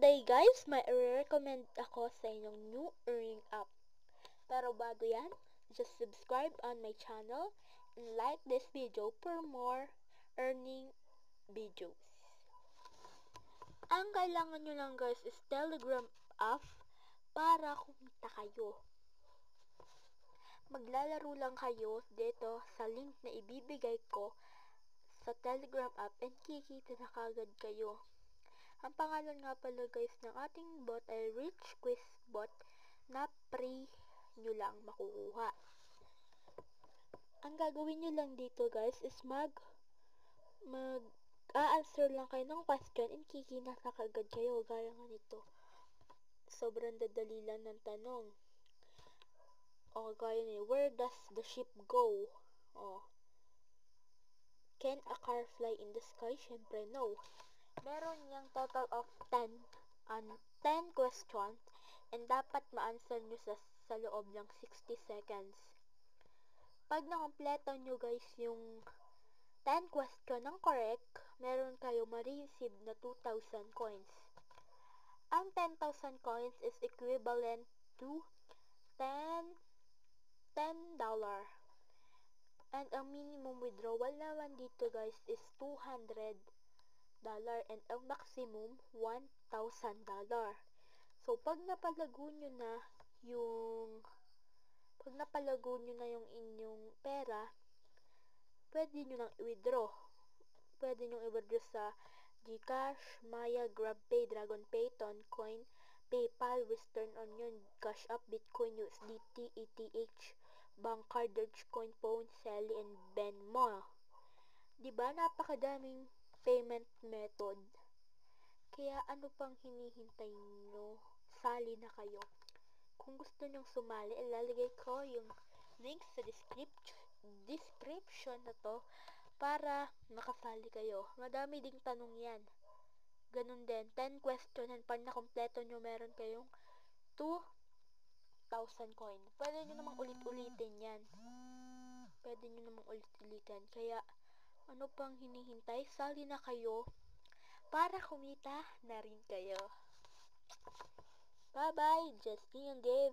Today guys, may recommend ako sa inyong new earning app. Pero bago yan, just subscribe on my channel and like this video for more earning videos. Ang kailangan nyo lang guys is Telegram app para kumita kayo. Maglalaro lang kayo dito sa link na ibibigay ko sa Telegram app and kikita na kagad kayo. Ang pangalan nga pala guys ng ating bot ay Rich Quiz Bot na free nyo lang makukuha. Ang gagawin nyo lang dito guys is mag-a-answer lang kayo ng question and kikita na kagad kayo gaya nga nito. Sobrang dadali lang ng tanong. O gaya ni, where does the ship go? O, can a car fly in the sky? Syempre no. Meron niyang total of 10 questions and dapat ma-answer nyo sa loob ng 60 seconds. Pag nakompleto nyo guys yung 10 question ng correct, meron kayo ma-receive na 2,000 coins. Ang 10,000 coins is equivalent to $10. And ang minimum withdrawal naman dito guys is $200. And ang maximum $1,000. So pag napalago nyo na yung inyong pera, pwede nyo nang i-withdraw. Pwede nyo i-withdraw sa GCash, Maya, GrabPay, DragonPay, Toncoin, PayPal, Western Union, Cash App, Bitcoin, USDT, ETH, Bancard, Dogecoin, Phone, Sally, and Venmo. Diba napakadaming payment method? Kaya ano pang hinihintay nyo? Sali na kayo. Kung gusto nyong sumali, ilalagay ko yung link sa description na to para makasali kayo. Madami ding tanong yan. Ganun din, 10 question and pag nakompleto nyo, meron kayong 2,000 coin. Pwede nyo namang ulit-ulitin yan. Kaya ano pang hinihintay? Sali na kayo para kumita na rin kayo. Bye-bye, Justin and Dave.